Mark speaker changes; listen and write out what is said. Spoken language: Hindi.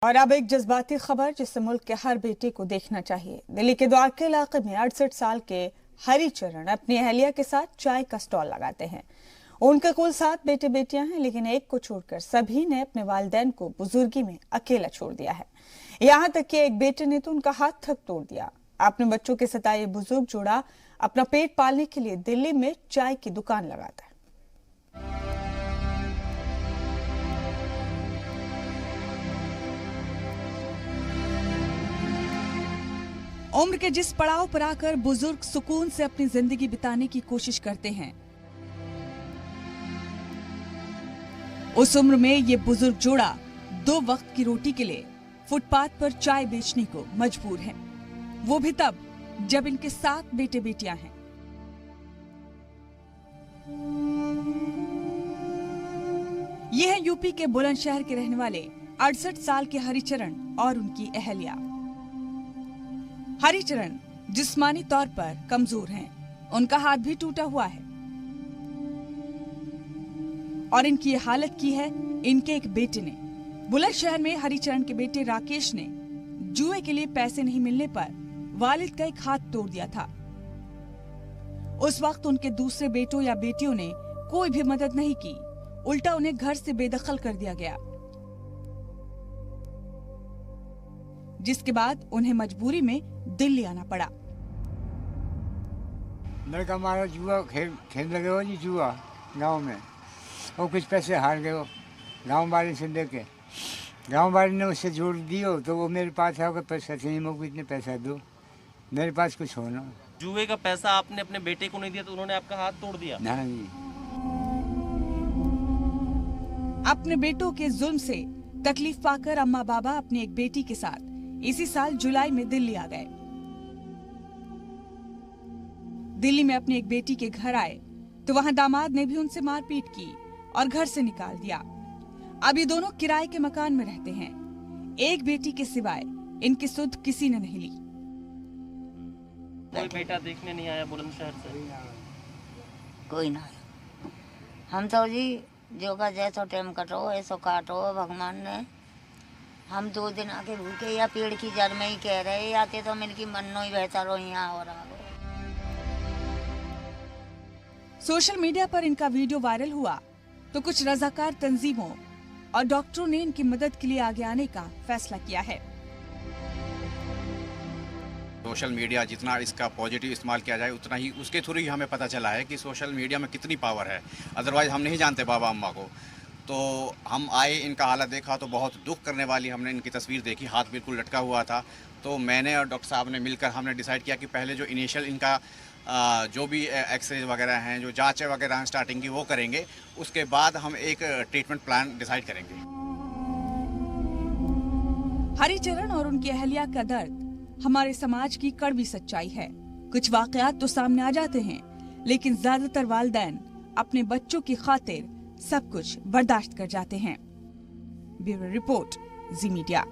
Speaker 1: और अब एक जज्बाती खबर जिसे मुल्क के हर बेटे को देखना चाहिए। दिल्ली के द्वारका इलाके में 68 साल के हरिचरण अपनी अहलिया के साथ चाय का स्टॉल लगाते हैं। उनके कुल 7 बेटे बेटियां हैं, लेकिन एक को छोड़कर सभी ने अपने वालिदैन को बुजुर्गी में अकेला छोड़ दिया है। यहाँ तक कि एक बेटे ने तो उनका हाथ तक तोड़ दिया। अपने बच्चों के सताए बुजुर्ग जोड़ा अपना पेट पालने के लिए दिल्ली में चाय की दुकान लगाता है। उम्र के जिस पड़ाव पर आकर बुजुर्ग सुकून से अपनी जिंदगी बिताने की कोशिश करते हैं, उस उम्र में ये बुजुर्ग जोड़ा 2 वक्त की रोटी के लिए फुटपाथ पर चाय बेचने को मजबूर है, वो भी तब जब इनके 7 बेटे बेटियां हैं। ये है यूपी के बुलंदशहर के रहने वाले 68 साल के हरिचरण और उनकी अहलिया। हरिचरण जिस्मानी तौर पर कमजोर हैं, उनका हाथ भी टूटा हुआ है और इनकी ये हालत की है इनके एक बेटे ने। बुलंदशहर में हरिचरण के बेटे राकेश ने जुए के लिए पैसे नहीं मिलने पर वालिद का एक हाथ तोड़ दिया था। उस वक्त उनके दूसरे बेटों या बेटियों ने कोई भी मदद नहीं की, उल्टा उन्हें घर से बेदखल कर दिया गया, जिसके बाद उन्हें मजबूरी में दिल्ली आना पड़ा।
Speaker 2: लड़का हमारा जुआ खेल लगे हो जी, जुआ गांव में, और कुछ पैसे हार गए हो गांव वाले से लेके। गांव वाले ने उससे जोड़ दियो तो वो मेरे पास है, पैसा चाहिए मुझको, इतने पैसा दो, मेरे पास कुछ हो ना।
Speaker 3: जुए का पैसा आपने अपने बेटे को नहीं दिया तो उन्होंने आपका हाथ तोड़ दिया?
Speaker 2: नहीं।
Speaker 1: अपने बेटों के जुल्म से तकलीफ पाकर अम्मा बाबा अपनी एक बेटी के साथ इसी साल जुलाई में दिल्ली आ गए। दिल्ली में अपनी एक बेटी के घर आए तो वहां दामाद ने भी उनसे मारपीट की और घर से निकाल दिया। अब ये दोनों किराए के मकान में रहते हैं। एक बेटी के सिवाय इनकी सुध किसी ने नहीं ली।
Speaker 3: कोई बेटा देखने नहीं आया बुलंदशहर से?
Speaker 4: कोई ना। हम तो जी जो का जैसो टाइम कटो ऐसो काटो भगवान ने। हम 2 दिन आके भूखे या पेड़ की जड़ में ही कह रहे आते तो मिल की मन्नो ही बेहतर हो यहाँ हो रहा हो।
Speaker 1: सोशल मीडिया पर इनका वीडियो वायरल हुआ तो कुछ रजाकार तंजीमों और डॉक्टरों ने इनकी मदद के लिए आगे आने का फैसला किया है।
Speaker 5: सोशल मीडिया जितना इसका पॉजिटिव इस्तेमाल किया जाए उतना ही उसके थ्रू ही हमें पता चला है कि सोशल मीडिया में कितनी पावर है। अदरवाइज हम नहीं जानते बाबा अम्मा को। तो हम आए, इनका हालत देखा तो बहुत दुख करने वाली हमने इनकी तस्वीर देखी, हाथ बिल्कुल लटका हुआ था। तो मैंने और डॉक्टर साहब ने मिलकर हमने डिसाइड किया कि पहले जो इनिशियल इनका जो भी एक्सरे वगैरह हैं, जो जाँचें वगैरह हैं स्टार्टिंग की, वो करेंगे। उसके बाद हम एक ट्रीटमेंट प्लान डिसाइड करेंगे।
Speaker 1: हरिचरण और उनकी अहलिया का दर्द हमारे समाज की कड़वी सच्चाई है। कुछ वाकयात तो सामने आ जाते हैं, लेकिन ज्यादातर वालिदैन अपने बच्चों की खातिर सब कुछ बर्दाश्त कर जाते हैं। ब्यूरो रिपोर्ट, जी मीडिया।